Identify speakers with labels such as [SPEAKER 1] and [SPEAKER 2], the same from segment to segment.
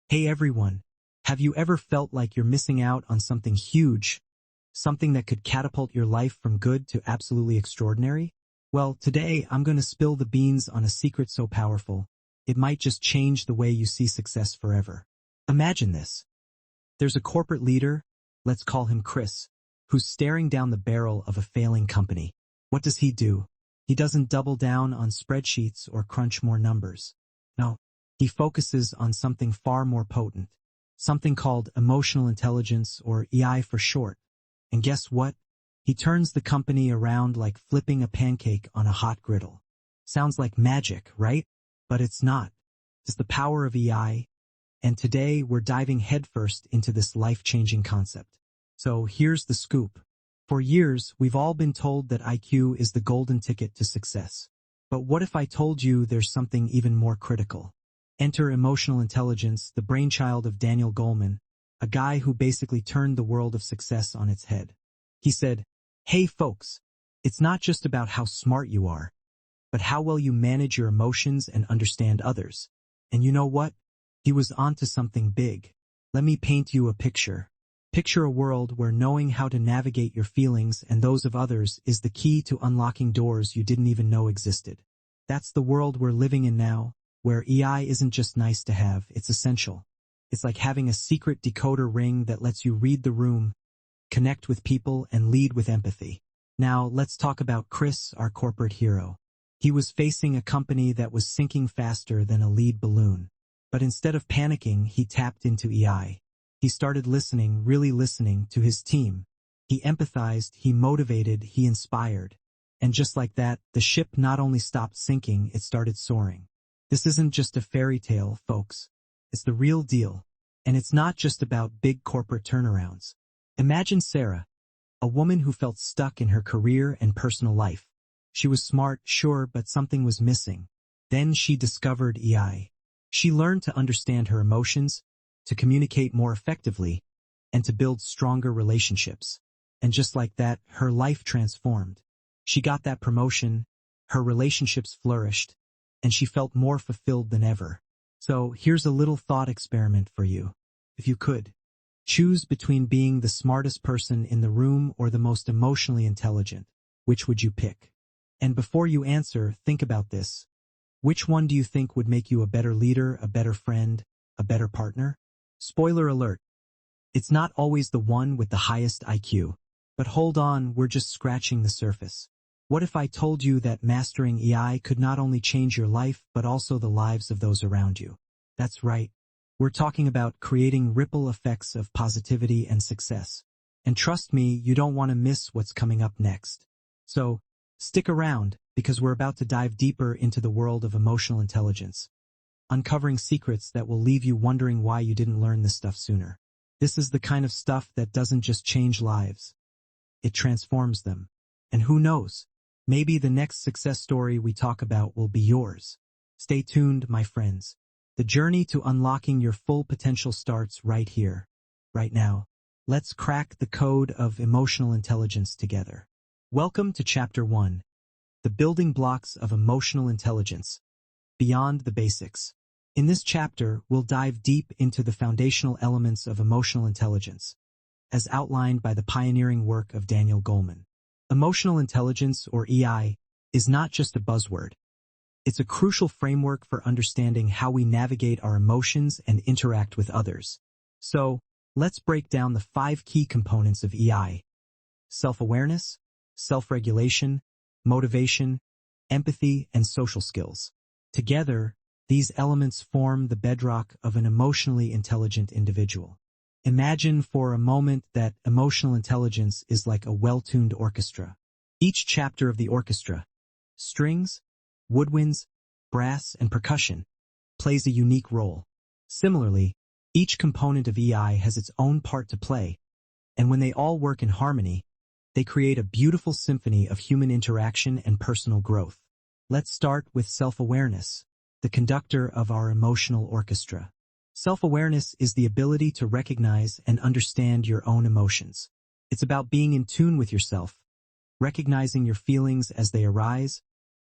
[SPEAKER 1] Hey everyone, have you ever felt like you're missing out on something huge, something that could catapult your life from good to absolutely extraordinary? Well, today I'm going to spill the beans on a secret so powerful, it might just change the way you see success forever. Imagine this. There's a corporate leader, let's call him Chris, who's staring down the barrel of a failing company. What does he do? He doesn't double down on spreadsheets or crunch more numbers. No. He focuses on something far more potent, something called emotional intelligence, or EI for short. And guess what? He turns the company around like flipping a pancake on a hot griddle. Sounds like magic, right? But it's not. It's the power of EI, and today we're diving headfirst into this life-changing concept. So here's the scoop. For years, we've all been told that IQ is the golden ticket to success. But what if I told you there's something even more critical? Enter emotional intelligence, the brainchild of Daniel Goleman, a guy who basically turned the world of success on its head. He said, "Hey folks, it's not just about how smart you are, but how well you manage your emotions and understand others." And you know what? He was onto something big. Let me paint you a picture. Picture a world where knowing how to navigate your feelings and those of others is the key to unlocking doors you didn't even know existed. That's the world we're living in now, where EI isn't just nice to have, it's essential. It's like having a secret decoder ring that lets you read the room, connect with people, and lead with empathy. Now, let's talk about Chris, our corporate hero. He was facing a company that was sinking faster than a lead balloon. But instead of panicking, he tapped into EI. He started listening, really listening, to his team. He empathized, he motivated, he inspired. And just like that, the ship not only stopped sinking, it started soaring. This isn't just a fairy tale, folks. It's the real deal. And it's not just about big corporate turnarounds. Imagine Sarah, a woman who felt stuck in her career and personal life. She was smart, sure, but something was missing. Then she discovered EI. She learned to understand her emotions, to communicate more effectively, and to build stronger relationships. And just like that, her life transformed. She got that promotion, her relationships flourished, and she felt more fulfilled than ever. So here's a little thought experiment for you. If you could, choose between being the smartest person in the room or the most emotionally intelligent. Which would you pick? And before you answer, think about this. Which one do you think would make you a better leader, a better friend, a better partner? Spoiler alert. It's not always the one with the highest IQ. But hold on, we're just scratching the surface. What if I told you that mastering EI could not only change your life, but also the lives of those around you? That's right. We're talking about creating ripple effects of positivity and success. And trust me, you don't want to miss what's coming up next. So, stick around, because we're about to dive deeper into the world of emotional intelligence, uncovering secrets that will leave you wondering why you didn't learn this stuff sooner. This is the kind of stuff that doesn't just change lives. It transforms them. And who knows? Maybe the next success story we talk about will be yours. Stay tuned, my friends. The journey to unlocking your full potential starts right here, right now. Let's crack the code of emotional intelligence together. Welcome to Chapter 1, the building blocks of emotional intelligence, beyond the basics. In this chapter, we'll dive deep into the foundational elements of emotional intelligence, as outlined by the pioneering work of Daniel Goleman. Emotional intelligence, or EI, is not just a buzzword. It's a crucial framework for understanding how we navigate our emotions and interact with others. So, let's break down the 5 key components of EI: self-awareness, self-regulation, motivation, empathy, and social skills. Together, these elements form the bedrock of an emotionally intelligent individual. Imagine for a moment that emotional intelligence is like a well-tuned orchestra. Each chapter of the orchestra, strings, woodwinds, brass, and percussion, plays a unique role. Similarly, each component of EI has its own part to play, and when they all work in harmony, they create a beautiful symphony of human interaction and personal growth. Let's start with self-awareness, the conductor of our emotional orchestra. Self-awareness is the ability to recognize and understand your own emotions. It's about being in tune with yourself, recognizing your feelings as they arise,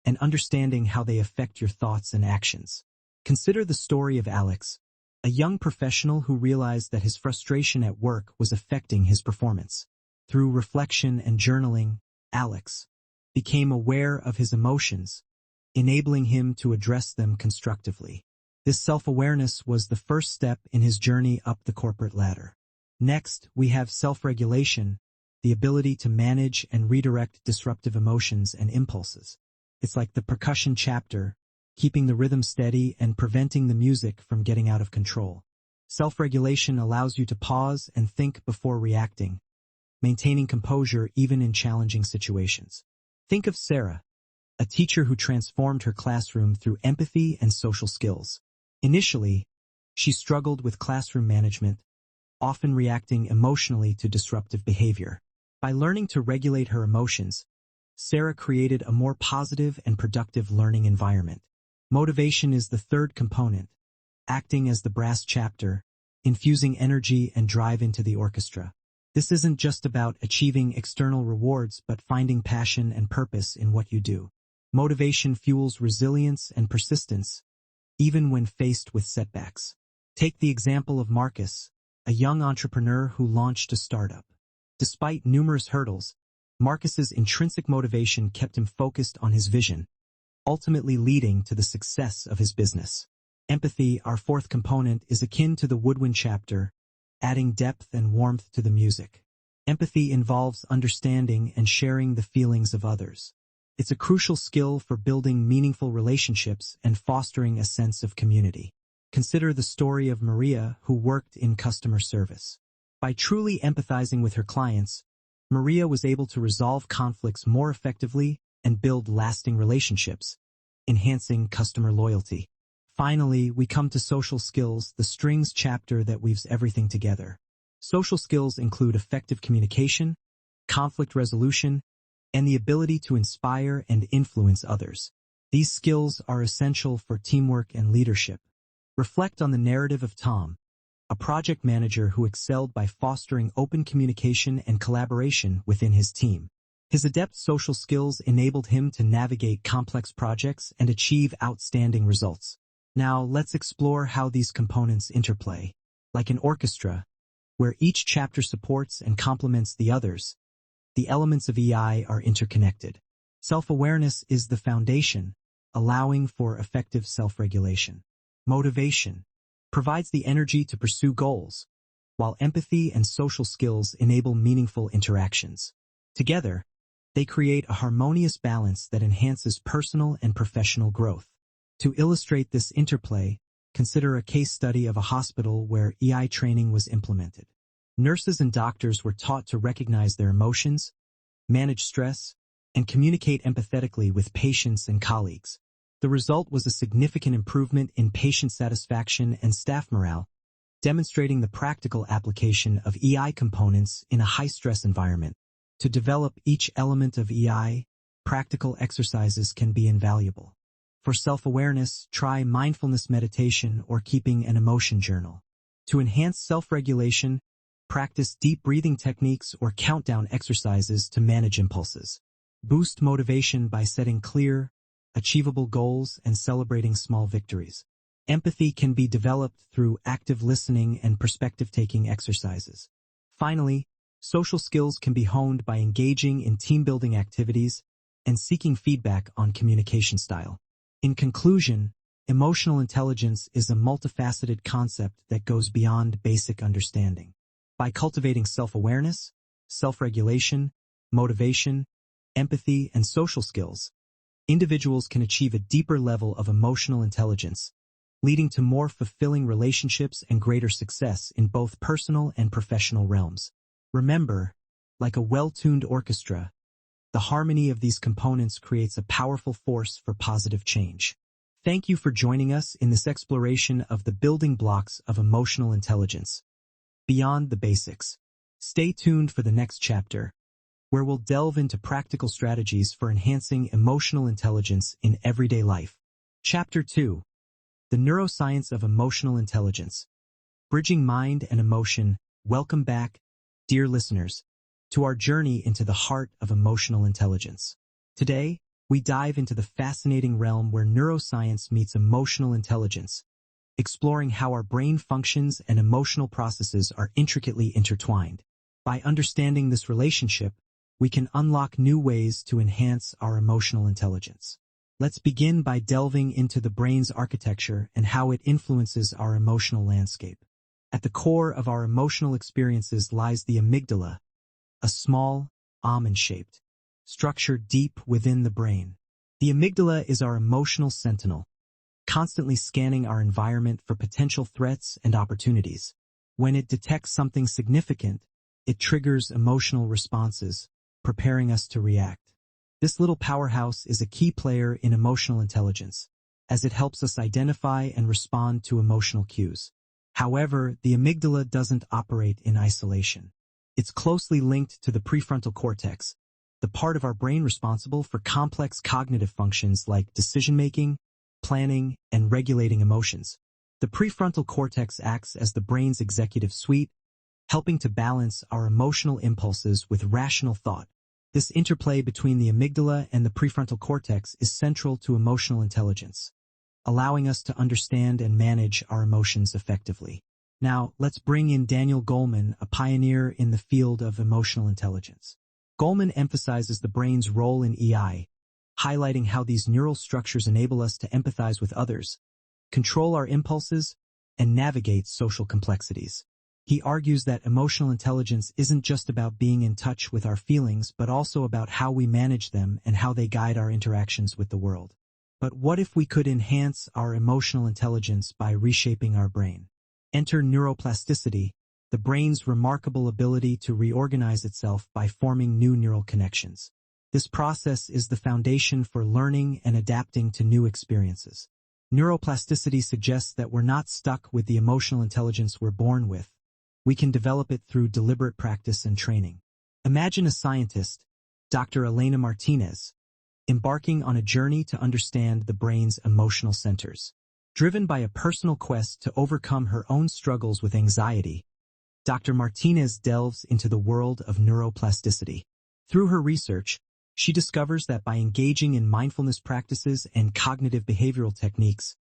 [SPEAKER 1] and understanding how they affect your thoughts and actions. Consider the story of Alex, a young professional who realized that his frustration at work was affecting his performance. Through reflection and journaling, Alex became aware of his emotions, enabling him to address them constructively. This self-awareness was the first step in his journey up the corporate ladder. Next, we have self-regulation, the ability to manage and redirect disruptive emotions and impulses. It's like the percussion chapter, keeping the rhythm steady and preventing the music from getting out of control. Self-regulation allows you to pause and think before reacting, maintaining composure even in challenging situations. Think of Sarah, a teacher who transformed her classroom through empathy and social skills. Initially, she struggled with classroom management, often reacting emotionally to disruptive behavior. By learning to regulate her emotions, Sarah created a more positive and productive learning environment. Motivation is the third component, acting as the brass chapter, infusing energy and drive into the orchestra. This isn't just about achieving external rewards but finding passion and purpose in what you do. Motivation fuels resilience and persistence, even when faced with setbacks. Take the example of Marcus, a young entrepreneur who launched a startup. Despite numerous hurdles, Marcus's intrinsic motivation kept him focused on his vision, ultimately leading to the success of his business. Empathy, our fourth component, is akin to the woodwind chapter, adding depth and warmth to the music. Empathy involves understanding and sharing the feelings of others. It's a crucial skill for building meaningful relationships and fostering a sense of community. Consider the story of Maria, who worked in customer service. By truly empathizing with her clients, Maria was able to resolve conflicts more effectively and build lasting relationships, enhancing customer loyalty. Finally, we come to social skills, the strings chapter that weaves everything together. Social skills include effective communication, conflict resolution, and the ability to inspire and influence others. These skills are essential for teamwork and leadership. Reflect on the narrative of Tom, a project manager who excelled by fostering open communication and collaboration within his team. His adept social skills enabled him to navigate complex projects and achieve outstanding results. Now, let's explore how these components interplay. Like an orchestra, where each chapter supports and complements the others, the elements of EI are interconnected. Self-awareness is the foundation, allowing for effective self-regulation. Motivation provides the energy to pursue goals, while empathy and social skills enable meaningful interactions. Together, they create a harmonious balance that enhances personal and professional growth. To illustrate this interplay, consider a case study of a hospital where EI training was implemented. Nurses and doctors were taught to recognize their emotions, manage stress, and communicate empathetically with patients and colleagues. The result was a significant improvement in patient satisfaction and staff morale, demonstrating the practical application of EI components in a high-stress environment. To develop each element of EI, practical exercises can be invaluable. For self-awareness, try mindfulness meditation or keeping an emotion journal. To enhance self-regulation, practice deep breathing techniques or countdown exercises to manage impulses. Boost motivation by setting clear, achievable goals and celebrating small victories. Empathy can be developed through active listening and perspective-taking exercises. Finally, social skills can be honed by engaging in team-building activities and seeking feedback on communication style. In conclusion, emotional intelligence is a multifaceted concept that goes beyond basic understanding. By cultivating self-awareness, self-regulation, motivation, empathy, and social skills, individuals can achieve a deeper level of emotional intelligence, leading to more fulfilling relationships and greater success in both personal and professional realms. Remember, like a well-tuned orchestra, the harmony of these components creates a powerful force for positive change. Thank you for joining us in this exploration of the building blocks of emotional intelligence. Beyond the basics. Stay tuned for the next chapter, where we'll delve into practical strategies for enhancing emotional intelligence in everyday life. Chapter 2. The Neuroscience of Emotional Intelligence. Bridging Mind and Emotion. Welcome back, dear listeners, to our journey into the heart of emotional intelligence. Today, we dive into the fascinating realm where neuroscience meets emotional intelligence, exploring how our brain functions and emotional processes are intricately intertwined. By understanding this relationship, we can unlock new ways to enhance our emotional intelligence. Let's begin by delving into the brain's architecture and how it influences our emotional landscape. At the core of our emotional experiences lies the amygdala, a small, almond-shaped structure deep within the brain. The amygdala is our emotional sentinel, constantly scanning our environment for potential threats and opportunities. When it detects something significant, it triggers emotional responses, preparing us to react. This little powerhouse is a key player in emotional intelligence, as it helps us identify and respond to emotional cues. However, the amygdala doesn't operate in isolation. It's closely linked to the prefrontal cortex, the part of our brain responsible for complex cognitive functions like decision-making, planning, and regulating emotions. The prefrontal cortex acts as the brain's executive suite, helping to balance our emotional impulses with rational thought. This interplay between the amygdala and the prefrontal cortex is central to emotional intelligence, allowing us to understand and manage our emotions effectively. Now, let's bring in Daniel Goleman, a pioneer in the field of emotional intelligence. Goleman emphasizes the brain's role in EI, highlighting how these neural structures enable us to empathize with others, control our impulses, and navigate social complexities. He argues that emotional intelligence isn't just about being in touch with our feelings, but also about how we manage them and how they guide our interactions with the world. But what if we could enhance our emotional intelligence by reshaping our brain? Enter neuroplasticity, the brain's remarkable ability to reorganize itself by forming new neural connections. This process is the foundation for learning and adapting to new experiences. Neuroplasticity suggests that we're not stuck with the emotional intelligence we're born with. We can develop it through deliberate practice and training. Imagine a scientist, Dr. Elena Martinez, embarking on a journey to understand the brain's emotional centers. Driven by a personal quest to overcome her own struggles with anxiety, Dr. Martinez delves into the world of neuroplasticity. Through her research, she discovers that by engaging in mindfulness practices and cognitive behavioral techniques,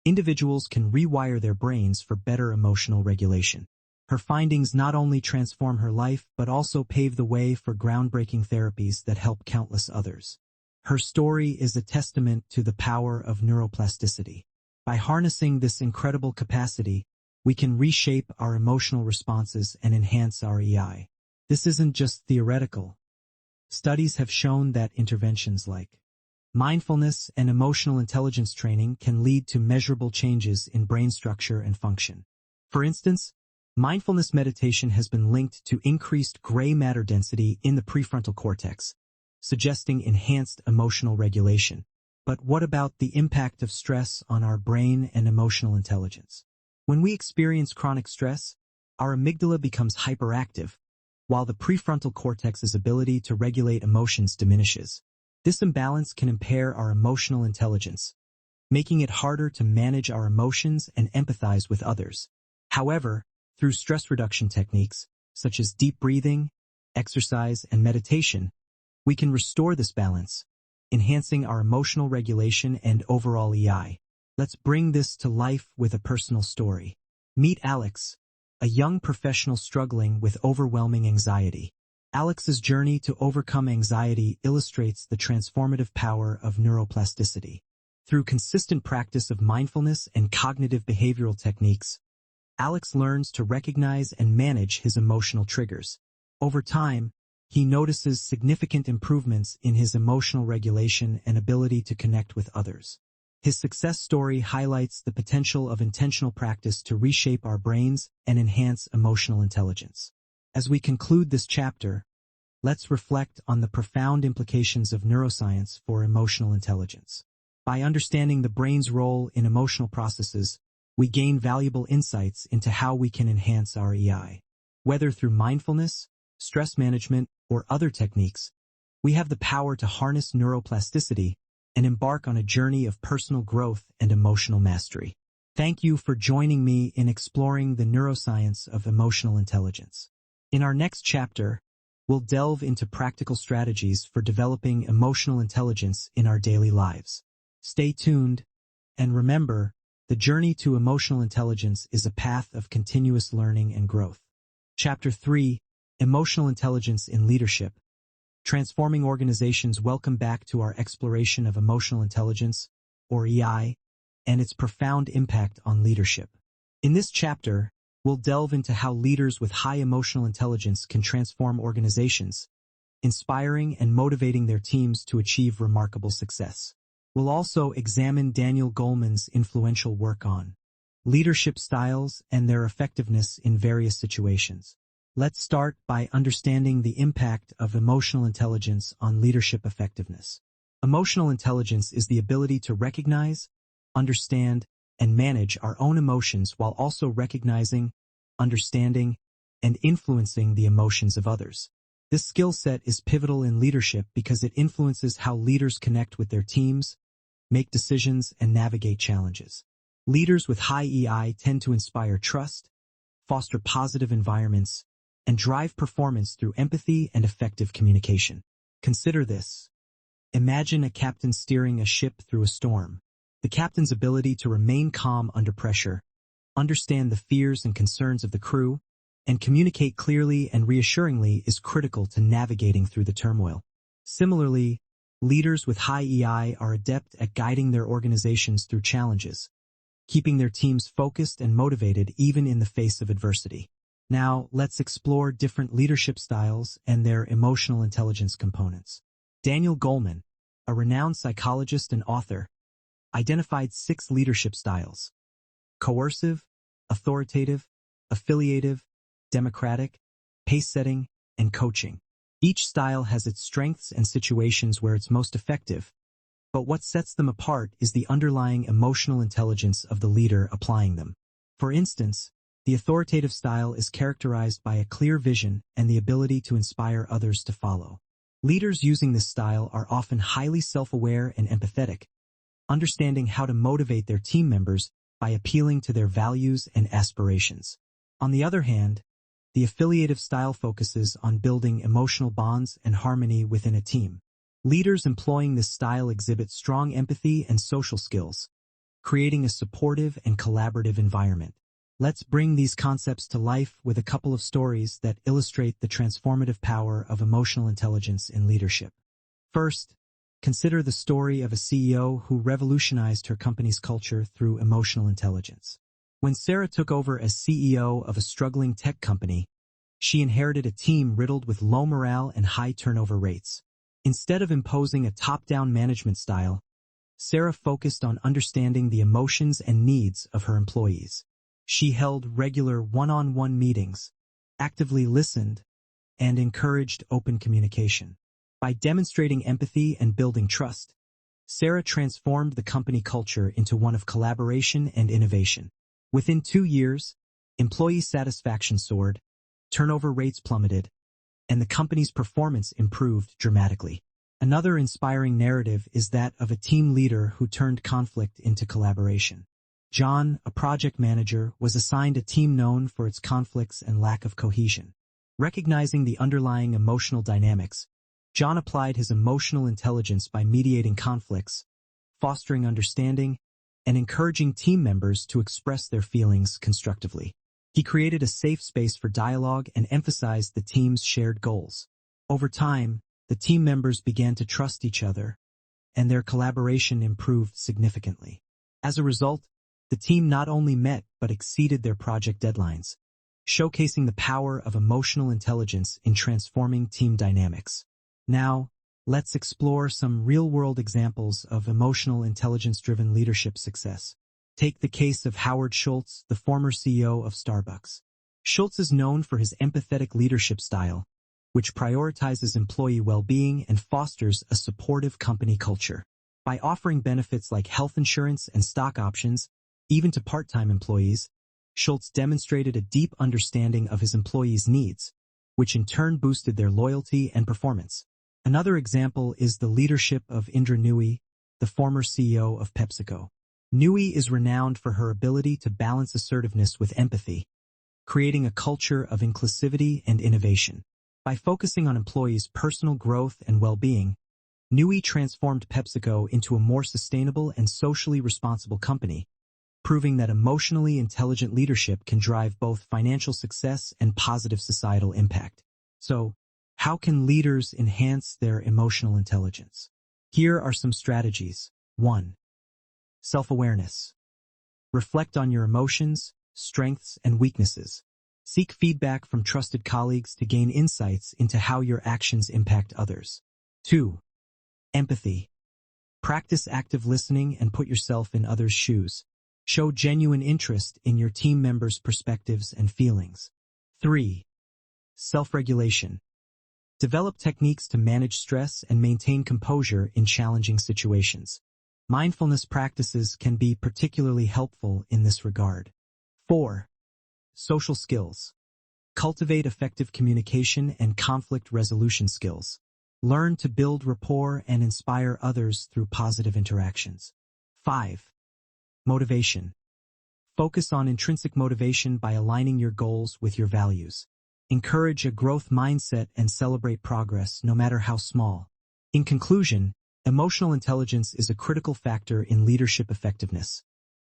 [SPEAKER 1] individuals can rewire their brains for better emotional regulation. Her findings not only transform her life but also pave the way for groundbreaking therapies that help countless others. Her story is a testament to the power of neuroplasticity. By harnessing this incredible capacity, we can reshape our emotional responses and enhance our EI. This isn't just theoretical. Studies have shown that interventions like mindfulness and emotional intelligence training can lead to measurable changes in brain structure and function. For instance, mindfulness meditation has been linked to increased gray matter density in the prefrontal cortex, suggesting enhanced emotional regulation. But what about the impact of stress on our brain and emotional intelligence? When we experience chronic stress, our amygdala becomes hyperactive, while the prefrontal cortex's ability to regulate emotions diminishes. This imbalance can impair our emotional intelligence, making it harder to manage our emotions and empathize with others. However, through stress reduction techniques, such as deep breathing, exercise, and meditation, we can restore this balance, enhancing our emotional regulation and overall EI. Let's bring this to life with a personal story. Meet Alex, a young professional struggling with overwhelming anxiety. Alex's journey to overcome anxiety illustrates the transformative power of neuroplasticity. Through consistent practice of mindfulness and cognitive behavioral techniques, Alex learns to recognize and manage his emotional triggers. Over time, he notices significant improvements in his emotional regulation and ability to connect with others. His success story highlights the potential of intentional practice to reshape our brains and enhance emotional intelligence. As we conclude this chapter, let's reflect on the profound implications of neuroscience for emotional intelligence. By understanding the brain's role in emotional processes, we gain valuable insights into how we can enhance our EI. Whether through mindfulness, stress management, or other techniques, we have the power to harness neuroplasticity and embark on a journey of personal growth and emotional mastery. Thank you for joining me in exploring the neuroscience of emotional intelligence. In our next chapter, we'll delve into practical strategies for developing emotional intelligence in our daily lives. Stay tuned, and remember, The journey to emotional intelligence is a path of continuous learning and growth. Chapter 3, Emotional Intelligence in Leadership. Transforming Organizations. Welcome back to our exploration of emotional intelligence, or EI, and its profound impact on leadership. In this chapter, we'll delve into how leaders with high emotional intelligence can transform organizations, inspiring and motivating their teams to achieve remarkable success. We'll also examine Daniel Goleman's influential work on leadership styles and their effectiveness in various situations. Let's start by understanding the impact of emotional intelligence on leadership effectiveness. Emotional intelligence is the ability to recognize, understand, and manage our own emotions while also recognizing, understanding, and influencing the emotions of others. This skill set is pivotal in leadership because it influences how leaders connect with their teams, make decisions, and navigate challenges. Leaders with high EI tend to inspire trust, foster positive environments, and drive performance through empathy and effective communication. Consider this. Imagine a captain steering a ship through a storm. The captain's ability to remain calm under pressure, understand the fears and concerns of the crew, and communicate clearly and reassuringly is critical to navigating through the turmoil. Similarly, leaders with high EI are adept at guiding their organizations through challenges, keeping their teams focused and motivated even in the face of adversity. Now, let's explore different leadership styles and their emotional intelligence components. Daniel Goleman, a renowned psychologist and author, identified 6 leadership styles: coercive, authoritative, affiliative, democratic, pace-setting, and coaching. Each style has its strengths and situations where it's most effective, but what sets them apart is the underlying emotional intelligence of the leader applying them. For instance, the authoritative style is characterized by a clear vision and the ability to inspire others to follow. Leaders using this style are often highly self-aware and empathetic, understanding how to motivate their team members by appealing to their values and aspirations. On the other hand, the affiliative style focuses on building emotional bonds and harmony within a team. Leaders employing this style exhibit strong empathy and social skills, creating a supportive and collaborative environment. Let's bring these concepts to life with a couple of stories that illustrate the transformative power of emotional intelligence in leadership. First, consider the story of a CEO who revolutionized her company's culture through emotional intelligence. When Sarah took over as CEO of a struggling tech company, she inherited a team riddled with low morale and high turnover rates. Instead of imposing a top-down management style, Sarah focused on understanding the emotions and needs of her employees. She held regular one-on-one meetings, actively listened, and encouraged open communication. By demonstrating empathy and building trust, Sarah transformed the company culture into one of collaboration and innovation. Within 2 years, employee satisfaction soared, turnover rates plummeted, and the company's performance improved dramatically. Another inspiring narrative is that of a team leader who turned conflict into collaboration. John, a project manager, was assigned a team known for its conflicts and lack of cohesion. Recognizing the underlying emotional dynamics, John applied his emotional intelligence by mediating conflicts, fostering understanding, and encouraging team members to express their feelings constructively. He created a safe space for dialogue and emphasized the team's shared goals. Over time, the team members began to trust each other, and their collaboration improved significantly. As a result, the team not only met but exceeded their project deadlines, showcasing the power of emotional intelligence in transforming team dynamics. Now, let's explore some real-world examples of emotional intelligence-driven leadership success. Take the case of Howard Schultz, the former CEO of Starbucks. Schultz is known for his empathetic leadership style, which prioritizes employee well-being and fosters a supportive company culture. By offering benefits like health insurance and stock options, even to part-time employees, Schultz demonstrated a deep understanding of his employees' needs, which in turn boosted their loyalty and performance. Another example is the leadership of Indra Nooyi, the former CEO of PepsiCo. Nooyi is renowned for her ability to balance assertiveness with empathy, creating a culture of inclusivity and innovation. By focusing on employees' personal growth and well-being, Nooyi transformed PepsiCo into a more sustainable and socially responsible company, proving that emotionally intelligent leadership can drive both financial success and positive societal impact. So, how can leaders enhance their emotional intelligence? Here are some strategies. 1. Self-awareness. Reflect on your emotions, strengths, and weaknesses. Seek feedback from trusted colleagues to gain insights into how your actions impact others. 2. Empathy. Practice active listening and put yourself in others' shoes. Show genuine interest in your team members' perspectives and feelings. 3. Self-regulation. Develop techniques to manage stress and maintain composure in challenging situations. Mindfulness practices can be particularly helpful in this regard. 4. Social skills. Cultivate effective communication and conflict resolution skills. Learn to build rapport and inspire others through positive interactions. 5. Motivation. Focus on intrinsic motivation by aligning your goals with your values. Encourage a growth mindset and celebrate progress, no matter how small. In conclusion, emotional intelligence is a critical factor in leadership effectiveness,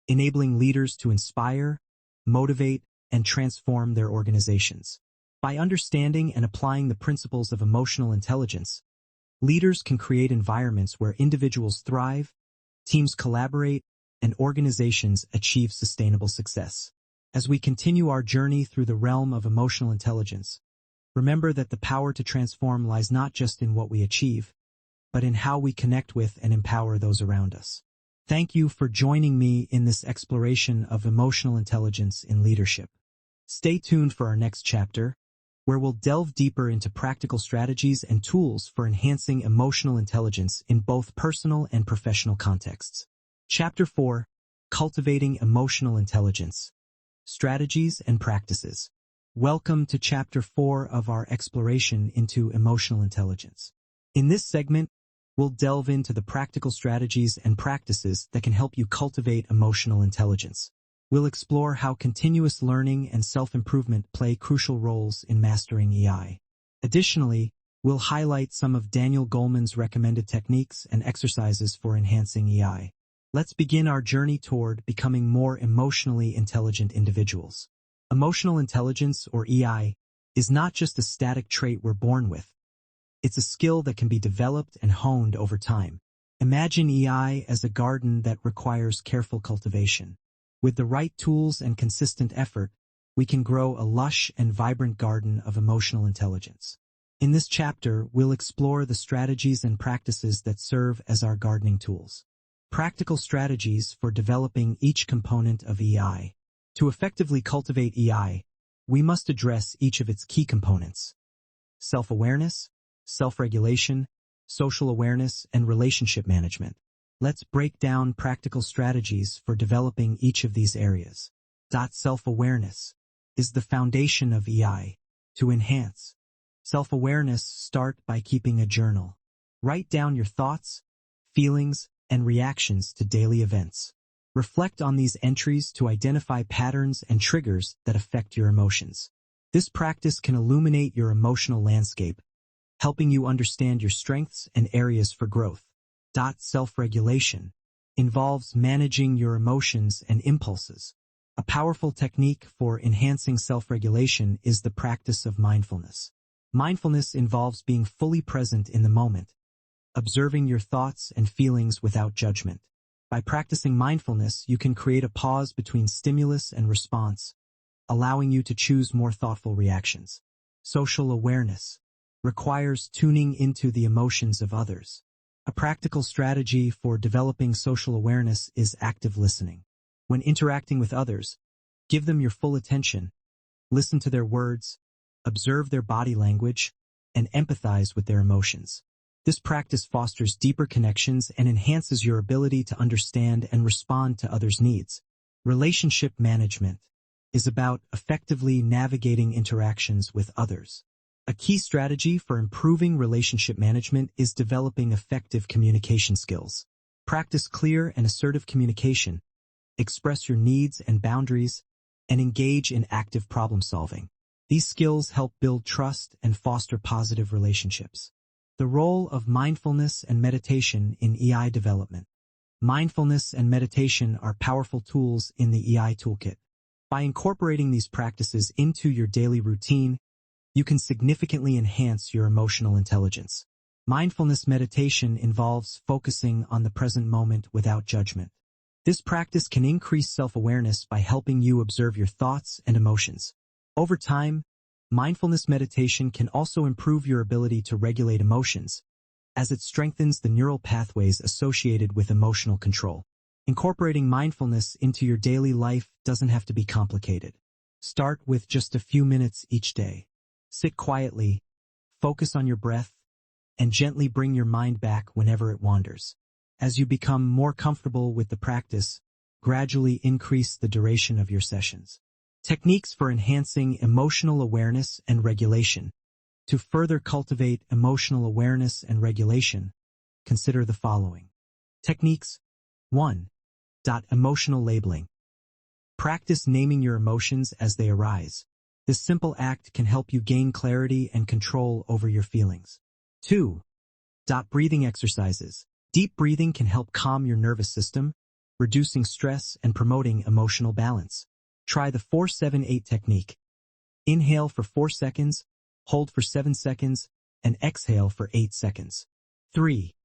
[SPEAKER 1] enabling leaders to inspire, motivate, and transform their organizations. By understanding and applying the principles of emotional intelligence, leaders can create environments where individuals thrive, teams collaborate, and organizations achieve sustainable success. As we continue our journey through the realm of emotional intelligence, remember that the power to transform lies not just in what we achieve, but in how we connect with and empower those around us. Thank you for joining me in this exploration of emotional intelligence in leadership. Stay tuned for our next chapter, where we'll delve deeper into practical strategies and tools for enhancing emotional intelligence in both personal and professional contexts. Chapter 4: Cultivating Emotional Intelligence. Strategies and Practices. Welcome to Chapter 4 of our exploration into emotional intelligence. In this segment, we'll delve into the practical strategies and practices that can help you cultivate emotional intelligence. We'll explore how continuous learning and self-improvement play crucial roles in mastering EI. Additionally, we'll highlight some of Daniel Goleman's recommended techniques and exercises for enhancing EI. Let's begin our journey toward becoming more emotionally intelligent individuals. Emotional intelligence, or EI, is not just a static trait we're born with. It's a skill that can be developed and honed over time. Imagine EI as a garden that requires careful cultivation. With the right tools and consistent effort, we can grow a lush and vibrant garden of emotional intelligence. In this chapter, we'll explore the strategies and practices that serve as our gardening tools. Practical strategies for developing each component of EI. To effectively cultivate EI, we must address each of its key components: self-awareness, self-regulation, social awareness, and relationship management. Let's break down practical strategies for developing each of these areas. Self-awareness is the foundation of EI. To enhance self-awareness, start by keeping a journal. Write down your thoughts, feelings, and reactions to daily events. Reflect on these entries to identify patterns and triggers that affect your emotions. This practice can illuminate your emotional landscape, helping you understand your strengths and areas for growth. Self-regulation involves managing your emotions and impulses. A powerful technique for enhancing self-regulation is the practice of mindfulness. Mindfulness involves being fully present in the moment, observing your thoughts and feelings without judgment. By practicing mindfulness, you can create a pause between stimulus and response, allowing you to choose more thoughtful reactions. Social awareness requires tuning into the emotions of others. A practical strategy for developing social awareness is active listening. When interacting with others, give them your full attention, listen to their words, observe their body language, and empathize with their emotions. This practice fosters deeper connections and enhances your ability to understand and respond to others' needs. Relationship management is about effectively navigating interactions with others. A key strategy for improving relationship management is developing effective communication skills. Practice clear and assertive communication, express your needs and boundaries, and engage in active problem-solving. These skills help build trust and foster positive relationships. The role of mindfulness and meditation in EI development. Mindfulness and meditation are powerful tools in the EI toolkit. By incorporating these practices into your daily routine, you can significantly enhance your emotional intelligence. Mindfulness meditation involves focusing on the present moment without judgment. This practice can increase self-awareness by helping you observe your thoughts and emotions. Over time, mindfulness meditation can also improve your ability to regulate emotions, as it strengthens the neural pathways associated with emotional control. Incorporating mindfulness into your daily life doesn't have to be complicated. Start with just a few minutes each day. Sit quietly, focus on your breath, and gently bring your mind back whenever it wanders. As you become more comfortable with the practice, gradually increase the duration of your sessions. Techniques for enhancing emotional awareness and regulation. To further cultivate emotional awareness and regulation, consider the following. Techniques. 1. Emotional labeling. Practice naming your emotions as they arise. This simple act can help you gain clarity and control over your feelings. 2. Breathing exercises. Deep breathing can help calm your nervous system, reducing stress and promoting emotional balance. Try the 4-7-8 technique. Inhale for 4 seconds, hold for 7 seconds, and exhale for 8 seconds. 3.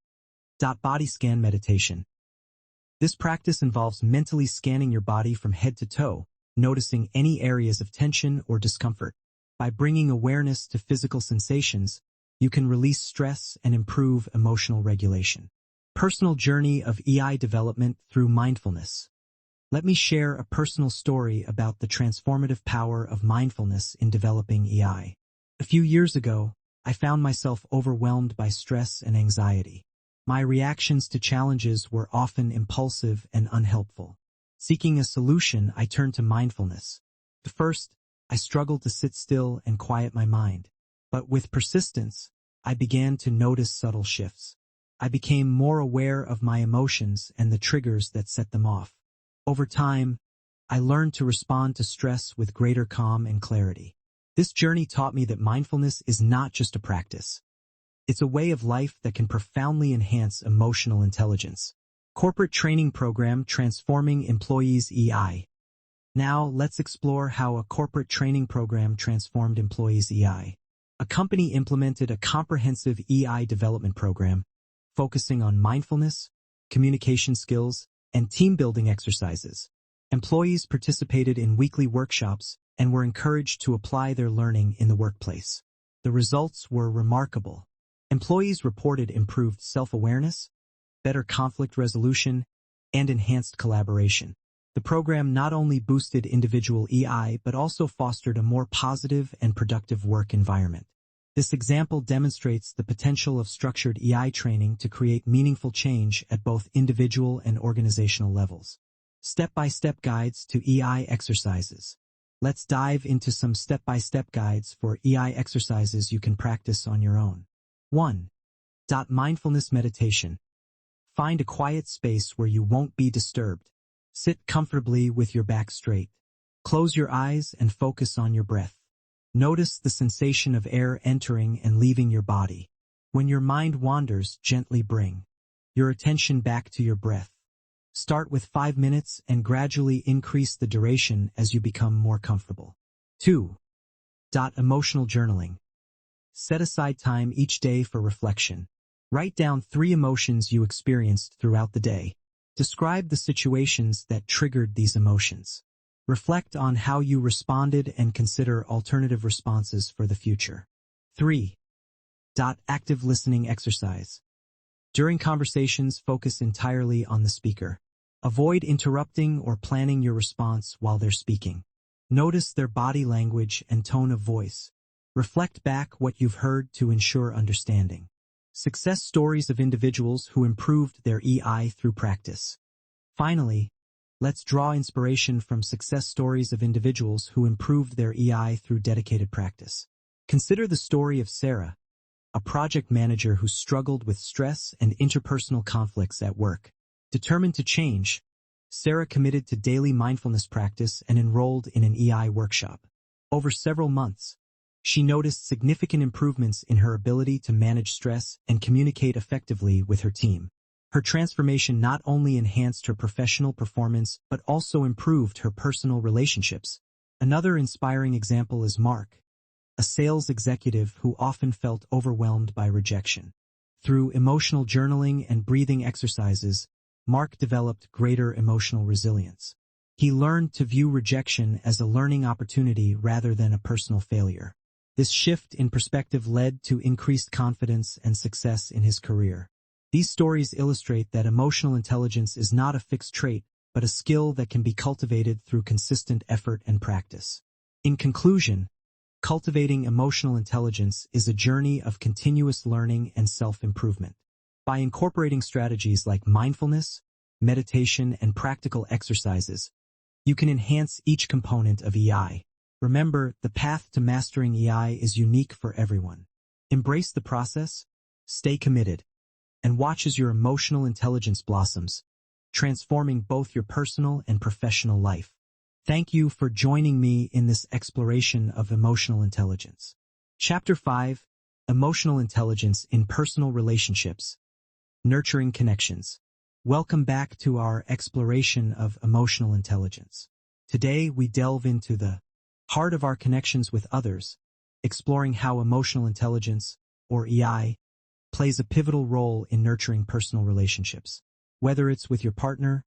[SPEAKER 1] Body scan meditation. This practice involves mentally scanning your body from head to toe, noticing any areas of tension or discomfort. By bringing awareness to physical sensations, you can release stress and improve emotional regulation. Personal journey of EI development through mindfulness. Let me share a personal story about the transformative power of mindfulness in developing EI. A few years ago, I found myself overwhelmed by stress and anxiety. My reactions to challenges were often impulsive and unhelpful. Seeking a solution, I turned to mindfulness. At first, I struggled to sit still and quiet my mind. But with persistence, I began to notice subtle shifts. I became more aware of my emotions and the triggers that set them off. Over time, I learned to respond to stress with greater calm and clarity. This journey taught me that mindfulness is not just a practice. It's a way of life that can profoundly enhance emotional intelligence. Corporate Training Program Transforming Employees' EI. Now, let's explore how a corporate training program transformed employees' EI. A company implemented a comprehensive EI development program, focusing on mindfulness, communication skills, and team-building exercises. Employees participated in weekly workshops and were encouraged to apply their learning in the workplace. The results were remarkable. Employees reported improved self-awareness, better conflict resolution, and enhanced collaboration. The program not only boosted individual EI but also fostered a more positive and productive work environment. This example demonstrates the potential of structured EI training to create meaningful change at both individual and organizational levels. Step-by-step guides to EI exercises. Let's dive into some step-by-step guides for EI exercises you can practice on your own. 1. Mindfulness meditation. Find a quiet space where you won't be disturbed. Sit comfortably with your back straight. Close your eyes and focus on your breath. Notice the sensation of air entering and leaving your body. When your mind wanders, gently bring your attention back to your breath. Start with 5 minutes and gradually increase the duration as you become more comfortable. 2. Emotional journaling. Set aside time each day for reflection. Write down 3 emotions you experienced throughout the day. Describe the situations that triggered these emotions. Reflect on how you responded and consider alternative responses for the future. 3. Active listening exercise. During conversations, focus entirely on the speaker. Avoid interrupting or planning your response while they're speaking. Notice their body language and tone of voice. Reflect back what you've heard to ensure understanding. Success stories of individuals who improved their EI through practice. Finally, let's draw inspiration from success stories of individuals who improved their EI through dedicated practice. Consider the story of Sarah, a project manager who struggled with stress and interpersonal conflicts at work. Determined to change, Sarah committed to daily mindfulness practice and enrolled in an EI workshop. Over several months, she noticed significant improvements in her ability to manage stress and communicate effectively with her team. Her transformation not only enhanced her professional performance but also improved her personal relationships. Another inspiring example is Mark, a sales executive who often felt overwhelmed by rejection. Through emotional journaling and breathing exercises, Mark developed greater emotional resilience. He learned to view rejection as a learning opportunity rather than a personal failure. This shift in perspective led to increased confidence and success in his career. These stories illustrate that emotional intelligence is not a fixed trait, but a skill that can be cultivated through consistent effort and practice. In conclusion, cultivating emotional intelligence is a journey of continuous learning and self-improvement. By incorporating strategies like mindfulness, meditation, and practical exercises, you can enhance each component of EI. Remember, the path to mastering EI is unique for everyone. Embrace the process, stay committed, and watch as your emotional intelligence blossoms, transforming both your personal and professional life. Thank you for joining me in this exploration of emotional intelligence. Chapter 5: Emotional Intelligence in Personal Relationships. Nurturing Connections. Welcome back to our exploration of emotional intelligence. Today we delve into the heart of our connections with others, exploring how emotional intelligence, or EI, plays a pivotal role in nurturing personal relationships. Whether it's with your partner,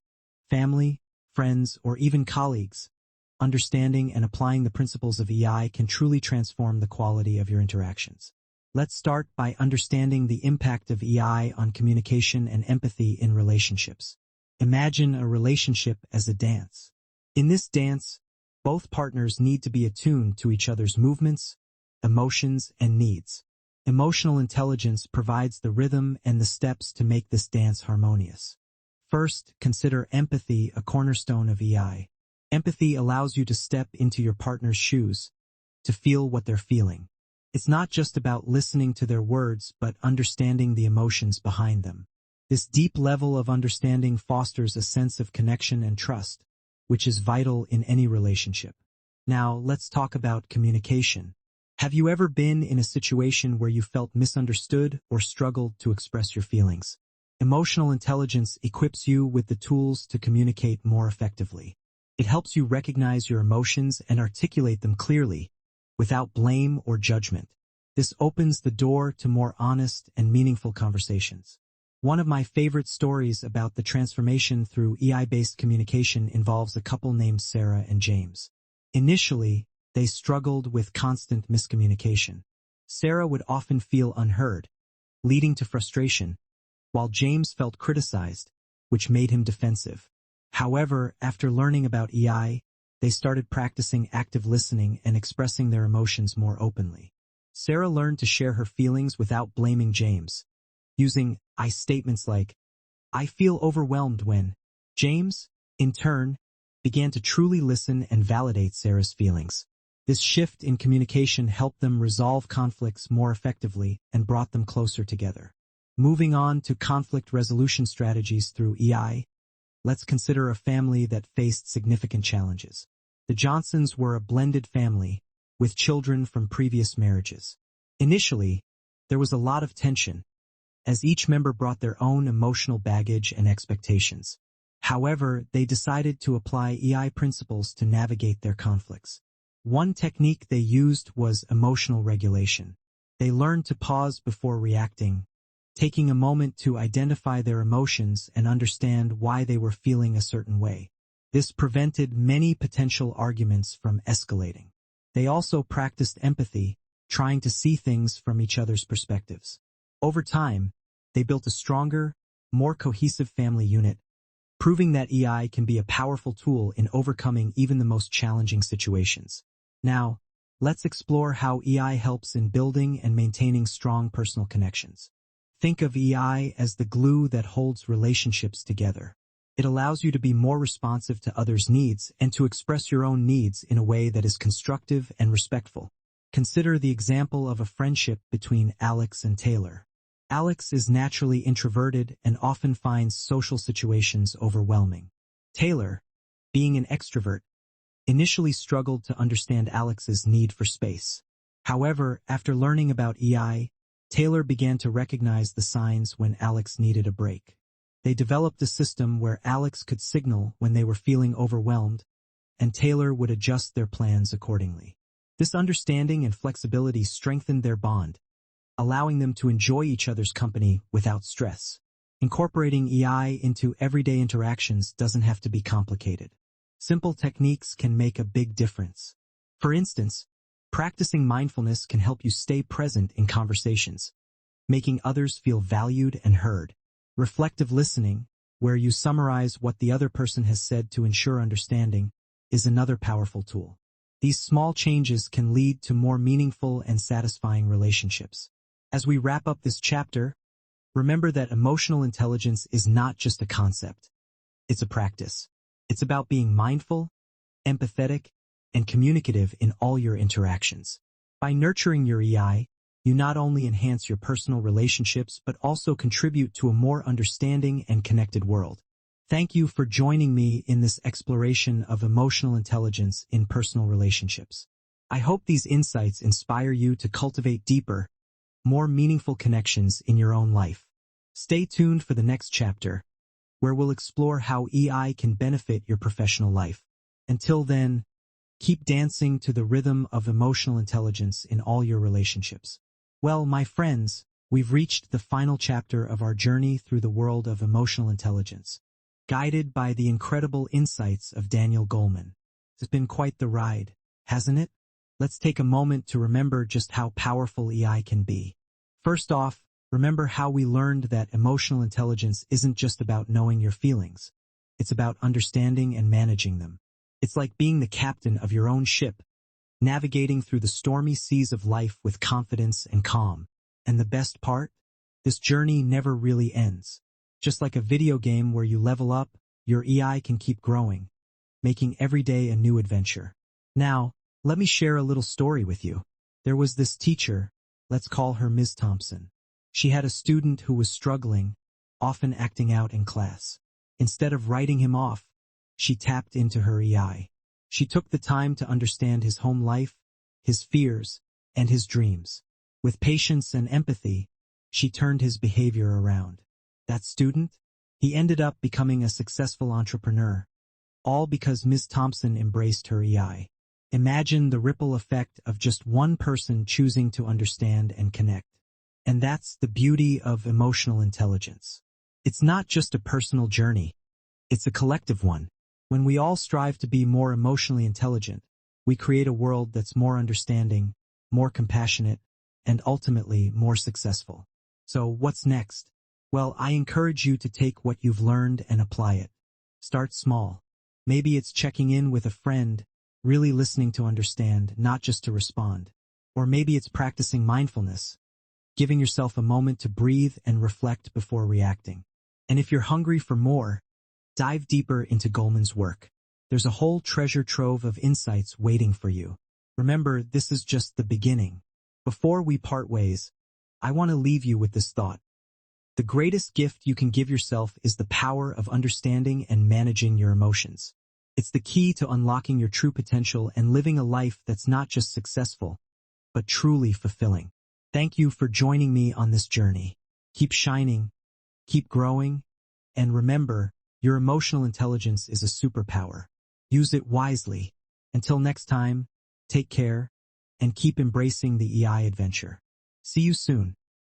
[SPEAKER 1] family, friends, or even colleagues, understanding and applying the principles of EI can truly transform the quality of your interactions. Let's start by understanding the impact of EI on communication and empathy in relationships. Imagine a relationship as a dance. In this dance, both partners need to be attuned to each other's movements, emotions, and needs. Emotional intelligence provides the rhythm and the steps to make this dance harmonious. First, consider empathy, a cornerstone of EI. Empathy allows you to step into your partner's shoes, to feel what they're feeling. It's not just about listening to their words, but understanding the emotions behind them. This deep level of understanding fosters a sense of connection and trust, which is vital in any relationship. Now, let's talk about communication. Have you ever been in a situation where you felt misunderstood or struggled to express your feelings? Emotional intelligence equips you with the tools to communicate more effectively. It helps you recognize your emotions and articulate them clearly, without blame or judgment. This opens the door to more honest and meaningful conversations. One of my favorite stories about the transformation through EI-based communication involves a couple named Sarah and James. Initially, they struggled with constant miscommunication. Sarah would often feel unheard, leading to frustration, while James felt criticized, which made him defensive. However, after learning about EI, they started practicing active listening and expressing their emotions more openly. Sarah learned to share her feelings without blaming James, using I statements like, "I feel overwhelmed when." James, in turn, began to truly listen and validate Sarah's feelings. This shift in communication helped them resolve conflicts more effectively and brought them closer together. Moving on to conflict resolution strategies through EI, let's consider a family that faced significant challenges. The Johnsons were a blended family, with children from previous marriages. Initially, there was a lot of tension, as each member brought their own emotional baggage and expectations. However, they decided to apply EI principles to navigate their conflicts. One technique they used was emotional regulation. They learned to pause before reacting, taking a moment to identify their emotions and understand why they were feeling a certain way. This prevented many potential arguments from escalating. They also practiced empathy, trying to see things from each other's perspectives. Over time, they built a stronger, more cohesive family unit, proving that EI can be a powerful tool in overcoming even the most challenging situations. Now, let's explore how EI helps in building and maintaining strong personal connections. Think of EI as the glue that holds relationships together. It allows you to be more responsive to others' needs and to express your own needs in a way that is constructive and respectful. Consider the example of a friendship between Alex and Taylor. Alex is naturally introverted and often finds social situations overwhelming. Taylor, being an extrovert, initially struggled to understand Alex's need for space. However, after learning about EI, Taylor began to recognize the signs when Alex needed a break. They developed a system where Alex could signal when they were feeling overwhelmed, and Taylor would adjust their plans accordingly. This understanding and flexibility strengthened their bond, allowing them to enjoy each other's company without stress. Incorporating AI into everyday interactions doesn't have to be complicated. Simple techniques can make a big difference. For instance, practicing mindfulness can help you stay present in conversations, making others feel valued and heard. Reflective listening, where you summarize what the other person has said to ensure understanding, is another powerful tool. These small changes can lead to more meaningful and satisfying relationships. As we wrap up this chapter, remember that emotional intelligence is not just a concept. It's a practice. It's about being mindful, empathetic, and communicative in all your interactions. By nurturing your EI, you not only enhance your personal relationships but also contribute to a more understanding and connected world. Thank you for joining me in this exploration of emotional intelligence in personal relationships. I hope these insights inspire you to cultivate deeper, more meaningful connections in your own life. Stay tuned for the next chapter, where we'll explore how EI can benefit your professional life. Until then, keep dancing to the rhythm of emotional intelligence in all your relationships. Well, my friends, we've reached the final chapter of our journey through the world of emotional intelligence, guided by the incredible insights of Daniel Goleman. It's been quite the ride, hasn't it? Let's take a moment to remember just how powerful EI can be. First off, remember how we learned that emotional intelligence isn't just about knowing your feelings. It's about understanding and managing them. It's like being the captain of your own ship, navigating through the stormy seas of life with confidence and calm. And the best part? This journey never really ends. Just like a video game where you level up, your EI can keep growing, making every day a new adventure. Now, let me share a little story with you. There was this teacher, let's call her Ms. Thompson. She had a student who was struggling, often acting out in class. Instead of writing him off, she tapped into her EI. She took the time to understand his home life, his fears, and his dreams. With patience and empathy, she turned his behavior around. That student? He ended up becoming a successful entrepreneur, all because Ms. Thompson embraced her EI. Imagine the ripple effect of just one person choosing to understand and connect. And that's the beauty of emotional intelligence. It's not just a personal journey, it's a collective one. When we all strive to be more emotionally intelligent, we create a world that's more understanding, more compassionate, and ultimately more successful. So what's next? Well, I encourage you to take what you've learned and apply it. Start small. Maybe it's checking in with a friend, really listening to understand, not just to respond. Or maybe it's practicing mindfulness, giving yourself a moment to breathe and reflect before reacting. And if you're hungry for more, dive deeper into Goleman's work. There's a whole treasure trove of insights waiting for you. Remember, this is just the beginning. Before we part ways, I want to leave you with this thought. The greatest gift you can give yourself is the power of understanding and managing your emotions. It's the key to unlocking your true potential and living a life that's not just successful, but truly fulfilling. Thank you for joining me on this journey. Keep shining, keep growing, and remember, your emotional intelligence is a superpower. Use it wisely. Until next time, take care, and keep embracing the EI adventure. See you soon.